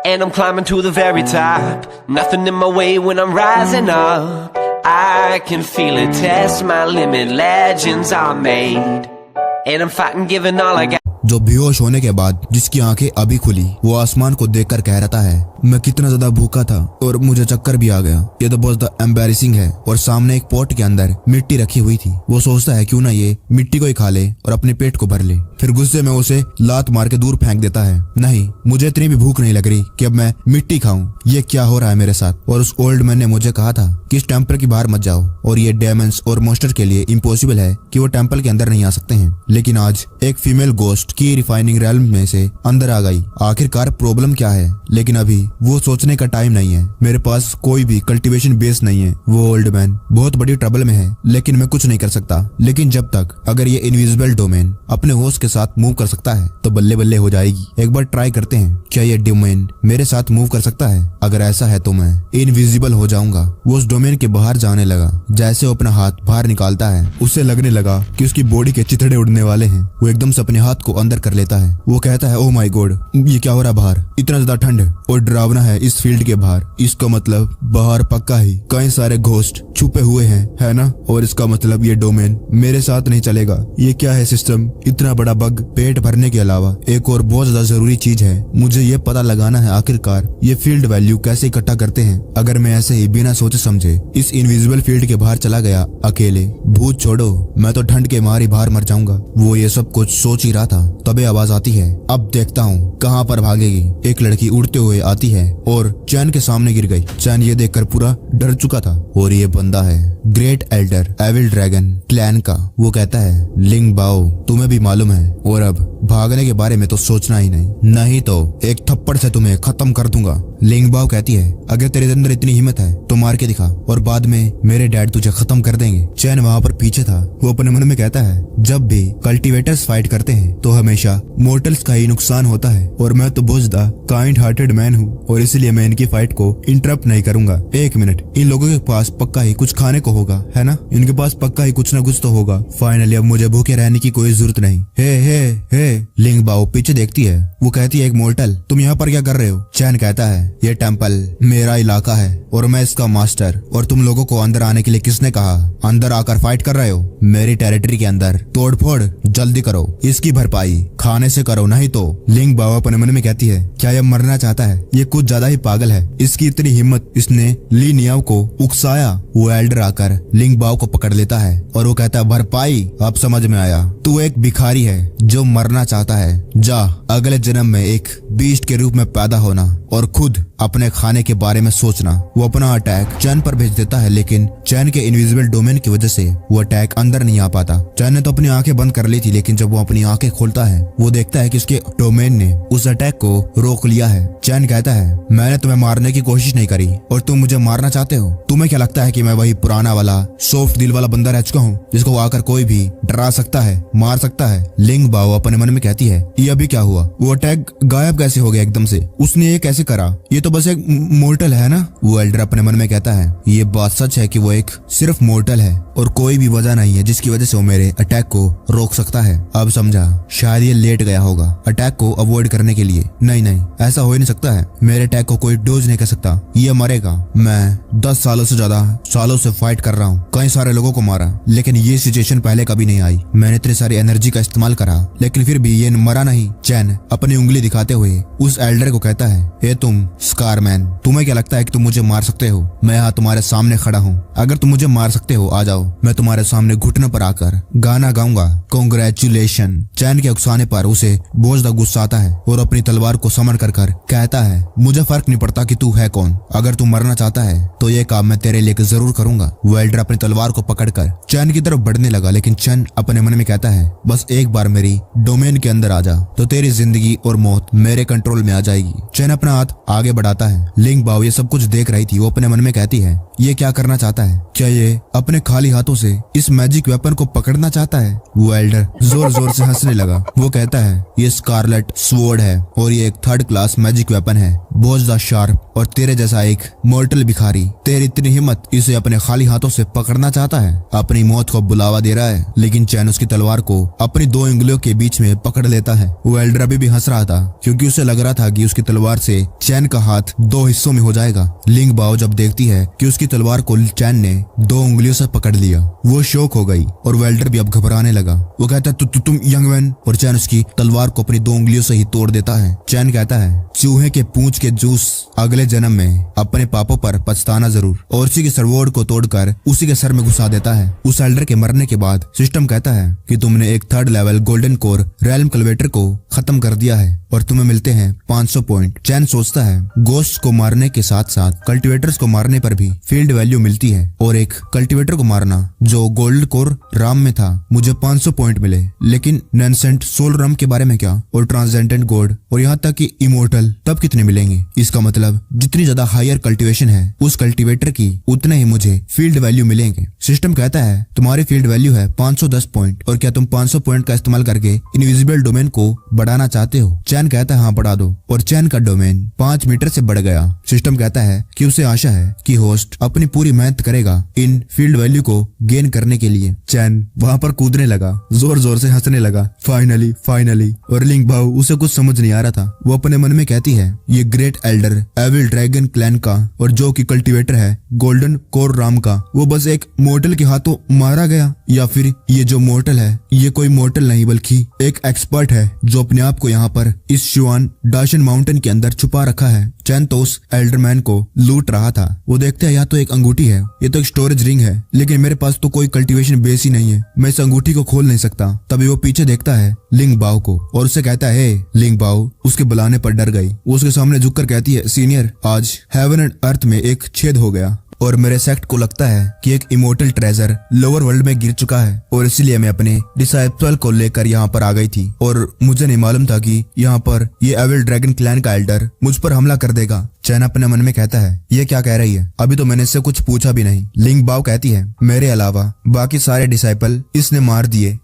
And I'm climbing to the very top. Nothing in my way when I'm rising up. I can feel it, test my limit. Legends are made. And I'm fighting, giving all I got. जो बेहोश होने के बाद जिसकी आंखें अभी खुली, वो आसमान को देखकर कह रहा है मैं कितना ज्यादा भूखा था और मुझे चक्कर भी आ गया। ये तो बहुत एम्बैरेसिंग है। और सामने एक पॉट के अंदर मिट्टी रखी हुई थी। वो सोचता है क्यों ना ये मिट्टी को ही खा ले और अपने पेट को भर ले। फिर गुस्से में उसे लात मार के दूर फेंक देता है। नहीं, मुझे इतनी भी भूख नहीं लग रही कि अब मैं मिट्टी खाऊं। ये क्या हो रहा है मेरे साथ। और उस ओल्ड मैन ने मुझे कहा था कि इस टेम्पल के बाहर मत जाओ और ये डेमंस और मॉन्स्टर के लिए इम्पॉसिबल है कि वो टेम्पल के अंदर नहीं आ सकते हैं। लेकिन आज एक फीमेल गोस्ट की रिफाइनिंग रेल्म में से अंदर आ गई। आखिरकार प्रॉब्लम क्या है? लेकिन अभी वो सोचने का टाइम नहीं है। मेरे पास कोई भी कल्टीवेशन बेस नहीं है। वो ओल्ड मैन बहुत बड़ी ट्रबल में है, लेकिन मैं कुछ नहीं कर सकता। लेकिन जब तक अगर ये इनविजिबल डोमेन अपने होस्ट के साथ मूव कर सकता है तो बल्ले बल्ले हो जाएगी। एक बार ट्राई करते हैं, क्या ये डोमेन मेरे साथ मूव कर सकता है? अगर ऐसा है तो मैं इनविजिबल हो जाऊंगा। वो उस डोमेन के बाहर जाने लगा। जैसे वो अपना हाथ बाहर निकालता है, उसे लगने लगा कि उसकी बॉडी के चिथड़े उड़ने वाले हैं। वो एकदम से अपने हाथ को अंदर कर लेता है। वो कहता है, ओह माय गॉड, ये क्या हो रहा है बाहर? इतना ज्यादा ठंड और डरावना है इस फील्ड के बाहर। इसका मतलब बाहर पक्का ही कई सारे घोस्ट छुपे हुए हैं, है ना? और इसका मतलब ये डोमेन मेरे साथ नहीं चलेगा। ये क्या है सिस्टम? इतना बड़ा बग पेट भरने के अलावा एक और बहुत ज्यादा जरूरी चीज है। मुझे ये पता लगाना है आखिरकार ये फील्ड वैल्यू कैसे इकट्ठा करते हैं। अगर मैं ऐसे ही बिना सोचे समझे इस इनविजिबल फील्ड के बाहर चला गया अकेले, भूत छोड़ो, मैं तो ठंड के मारे बाहर मर जाऊंगा। वो ये सब कुछ सोच ही रहा था, तभी आवाज आती है। अब देखता हूँ कहाँ पर भागेगी। एक लड़की उड़ते हुए आती है और चैन के सामने गिर गई। चैन ये देखकर पूरा डर चुका था। और ये बंदा है great elder evil dragon clan का। वो कहता है, लिंग बाओ, तुम्हें भी मालूम है, और अब भागने के बारे में तो सोचना ही नहीं तो एक थप्पड़ से तुम्हें खत्म कर दूंगा। लिंग बाओ कहती है, अगर तेरे अंदर इतनी हिम्मत है तो मार के दिखा और बाद में मेरे डैड तुझे खत्म कर देंगे। चैन वहाँ पर पीछे था। वो अपने मन में कहता है, जब भी कल्टीवेटर्स फाइट करते हैं तो हमेशा मोर्टल्स का ही नुकसान होता है, और मैं तो बहुत काइंड हार्टेड मैन हूँ और इसलिए मैं इनकी फाइट को इंटरप्ट नहीं करूंगा। एक मिनट, इन लोगों के पास पक्का ही कुछ खाने को होगा, है ना? इनके पास पक्का ही कुछ ना कुछ तो होगा। फाइनली अब मुझे भूखे रहने की कोई जरूरत नहीं। हे लिंग बाओ पीछे देखती है। वो कहती है, एक मोर्टल, तुम यहाँ पर क्या कर रहे हो? चैन कहता है, ये टेम्पल मेरा इलाका है और मैं इसका मास्टर, और तुम लोगों को अंदर आने के लिए किसने कहा? अंदर आकर फाइट कर रहे हो मेरी टेरिटरी के अंदर। तोड़फोड़ जल्दी करो, इसकी भरपाई खाने से करो, नहीं तो। लिंग बाओ अपने मन में कहती है, क्या यह मरना चाहता है? ये कुछ ज्यादा ही पागल है। इसकी इतनी हिम्मत, इसने ली नियाव को उकसाया। वो एल्डर आकर लिंग बाओ को पकड़ लेता है और वो कहता है, भरपाई? अब समझ में आया, तू एक भिखारी है जो मरना चाहता है। जा अगले जन्म में एक बीस्ट के रूप में पैदा होना और खुद अपने खाने के बारे में सोचना। वो अपना अटैक चैन पर भेज देता है, लेकिन चैन के इनविजिबल डोमेन की वजह से वो अटैक अंदर नहीं आ पाता। चैन ने तो अपनी आंखें बंद कर ली थी, लेकिन जब वो अपनी आंखें खोलता है वो देखता है कि उसके डोमेन ने उस अटैक को रोक लिया है। चैन कहता है, मैंने तुम्हें मारने की कोशिश नहीं करी और तुम मुझे मारना चाहते हो। तुम्हें क्या लगता है कि मैं वही पुराना वाला सॉफ्ट दिल वाला बंदा रह चुका हूँ जिसको आकर कोई भी डरा सकता है, मार सकता है? लिंग बाओ अपने मन में कहती है, ये अभी क्या हुआ? वो अटैक गायब कैसे हो गया एकदम से? उसने ये कैसे करा? ये तो बस एक मोर्टल है ना? वो एल्डर अपने मन में कहता है, ये बात सच है कि वो एक सिर्फ मोर्टल है और कोई भी वजह नहीं है जिसकी वजह से वो मेरे अटैक को रोक सकता है। अब समझा, शायद ये लेट गया होगा अटैक को अवॉइड करने के लिए। नहीं, ऐसा हो ही नहीं सकता है। मेरे अटैक को कोई डोज नहीं कर सकता, ये मरेगा। मैं 10 सालों से ज्यादा सालों से फाइट कर रहा हूँ, कई सारे लोगों को मारा, लेकिन ये सिचुएशन पहले कभी नहीं आई। मैंने इतनी सारी एनर्जी का इस्तेमाल करा, लेकिन फिर भी ये मरा नहीं। चैन अपनी उंगली दिखाते हुए उस एल्डर को कहता है, ए तुम स्कारमैन, तुम्हें क्या लगता है कि तुम मुझे मार सकते हो? मैं यहाँ तुम्हारे सामने खड़ा हूँ। अगर तुम मुझे मार सकते हो आ जाओ, मैं तुम्हारे सामने घुटनों पर आकर गाना गाऊंगा, कांग्रेचुलेशन। चैन के उकसाने पर उसे बहुत ज्यादा गुस्सा आता है और अपनी तलवार को समन कर कहता है, मुझे फर्क नहीं पड़ता कि तू है कौन, अगर तू मरना चाहता है तो ये काम मैं तेरे लिए जरूर करूंगा। वो एल्डर अपनी तलवार को पकड़कर चैन की तरफ बढ़ने लगा, लेकिन चैन अपने मन में कहता है, बस एक बार मेरी डोमेन के अंदर आ जा तो तेरी जिंदगी और मौत मेरे कंट्रोल में आ जाएगी। चैन अपना हाथ आगे बढ़ाता है। लिंग बाओ ये सब कुछ देख रही थी। वो अपने मन में कहती है, ये क्या करना चाहता है? क्या ये अपने खाली हाथों से इस मैजिक वेपन को पकड़ना चाहता है? वो एल्डर जोर जोर से हंसने लगा। वो कहता है, ये स्कारलेट स्वॉर्ड है और ये एक 3rd क्लास मैजिक वेपन है। बहुत ज्यादा शार्प और तेरे जैसा एक मॉर्टल भिखारी, तेरी इतनी हिम्मत इसे अपने खाली हाथों से पकड़ना चाहता है, अपनी मौत को बुलावा दे रहा है। लेकिन चैन उसकी तलवार को अपनी 2 उंगलियों के बीच में पकड़ लेता है। वो एल्डर अभी भी हंस रहा था क्योंकि उसे लग रहा था कि उसकी तलवार से चैन का हाथ 2 हिस्सों में हो जाएगा। लिंग बाओ जब देखती है कि उसकी तलवार को चैन ने 2 उंगलियों से पकड़ लिया, वो शौक हो गई और वेल्डर भी अब घबराने लगा। वो कहता है तुम यंग मैन, और चैन उसकी तलवार को अपनी 2 उंगलियों से ही तोड़ देता है। चैन कहता है चूहे के पूंछ के जूस अगले जन्म में अपने पापों पर पछताना जरूर, और उसी के सरवोर्ड को तोड़कर उसी के सर में घुसा देता है। उस एल्डर के मरने के बाद सिस्टम कहता है कि तुमने एक 3rd level golden core realm cultivator को खत्म कर दिया है और तुम्हें मिलते हैं 500 पॉइंट। चैन सोचता है गोस्ट को मारने के साथ साथ कल्टिवेटर्स को मारने पर भी फील्ड वैल्यू मिलती है, और एक कल्टिवेटर को मारना जो गोल्ड कोर राम में था मुझे 500 पॉइंट मिले। लेकिन नैनसेंट सोल राम के बारे में क्या, और ट्रांसजेंडेंट गॉड और यहाँ तक कि इमोर्टल तब कितने मिलेंगे? इसका मतलब जितनी ज्यादा हायर कल्टिवेशन है उस कल्टिवेटर की उतने ही मुझे फील्ड वैल्यू मिलेंगे। सिस्टम कहता है तुम्हारी फील्ड वैल्यू है 510 पॉइंट, और क्या तुम 500 पॉइंट का इस्तेमाल करके इनविजिबल डोमेन को बढ़ाना चाहते हो? चैन कहता है हाँ बढ़ा दो, और चैन का डोमेन 5 मीटर से बढ़ गया। सिस्टम कहता है कि उसे आशा है कि होस्ट अपनी पूरी मेहनत करेगा इन फील्ड वैल्यू को गेन करने के लिए। चैन वहां पर कूदने लगा, जोर जोर से हंसने लगा, फाइनली। और लिंग बाओ उसे कुछ समझ नहीं आ रहा था। वो अपने मन में कहती है ये great elder evil dragon clan का और जो कि कल्टिवेटर है गोल्डन कोर राम का, वो बस एक मोर्टल के हाथों मारा गया, या फिर ये जो मोर्टल है ये कोई मोर्टल नहीं बल्कि एक एक्सपर्ट है जो अपने आप को यहाँ पर इस शुआन डाशन माउंटेन के अंदर छुपा रखा है। चैन तो उस एल्डरमैन को लूट रहा था। वो देखते हैं यहाँ तो एक अंगूठी है, ये तो एक स्टोरेज रिंग है, लेकिन मेरे पास तो कोई कल्टीवेशन बेस ही नहीं है, मैं इस अंगूठी को खोल नहीं सकता। तभी वो पीछे देखता है लिंग बाओ को और उसे कहता है लिंग बाओ उसके बुलाने पर डर गई। वो उसके सामने झुककर कहती है सीनियर आज हेवन एंड अर्थ में एक छेद हो गया और मेरे सेक्ट को लगता है कि एक इमोर्टल ट्रेजर लोअर वर्ल्ड में गिर चुका है, और इसलिए मैं अपने डिसाइपल को लेकर यहाँ पर आ गई थी, और मुझे नहीं मालूम था कि यहाँ पर ये एविल ड्रैगन क्लैन का एल्डर मुझ पर हमला कर देगा। चैन अपने मन में कहता है ये क्या कह रही है, अभी तो मैंने इससे कुछ पूछा भी नहीं। लिंग बाओ कहती है मेरे अलावा बाकी सारे डिसाइपल इसने मार दिए।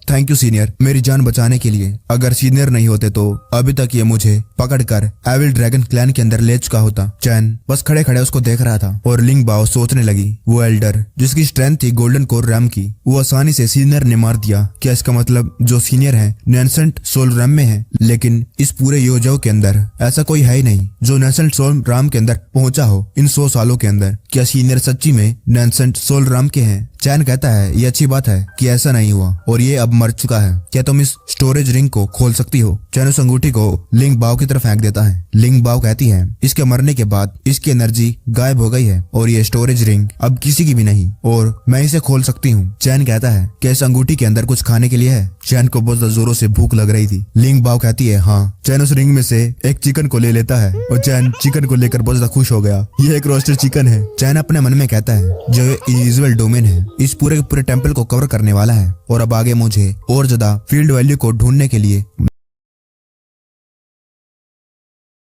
थैंक यू सीनियर मेरी जान बचाने के लिए, अगर सीनियर नहीं होते तो अभी तक ये मुझे पकड़कर एविल ड्रैगन क्लैन के अंदर ले चुका होता। चैन बस खड़े खड़े उसको देख रहा था और लिंग बाओ सोचने लगी वो एल्डर जिसकी स्ट्रेंथ थी गोल्डन कोर रैम की, वो आसानी से सीनियर ने मार दिया। क्या इसका मतलब जो सीनियर है नैनसेंट सोल रैम में है? लेकिन इस पूरे योजो के अंदर ऐसा कोई है ही नहीं जो नैनसेंट सोल राम के अंदर पहुंचा हो इन 100 सालों के अंदर। क्या सीनियर सच्ची में नैनसेंट सोल राम के हैं? चैन कहता है ये अच्छी बात है कि ऐसा नहीं हुआ और ये अब मर चुका है, क्या तुम इस स्टोरेज रिंग को खोल सकती हो? चैन उस अंगूठी को लिंग बाओ की तरफ फेंक देता है। लिंग बाओ कहती है इसके मरने के बाद इसकी एनर्जी गायब हो गई है और ये स्टोरेज रिंग अब किसी की भी नहीं और मैं इसे खोल सकती हूँ। चैन कहता है कि इस अंगूठी के अंदर कुछ खाने के लिए है? चैन को बहुत जोरों से भूख लग रही थी। लिंग बाओ कहती है हाँ। चैन उस रिंग में से एक चिकन को ले लेता है और चैन चिकन को लेकर बहुत ज्यादा खुश हो गया। ये एक रोस्टेड चिकन है। चैन अपने मन में कहता है जो इनविजिबल डोमेन है इस पूरे टेम्पल को कवर करने वाला है और अब आगे मुझे और ज्यादा फील्ड वैल्यू को ढूंढने के लिए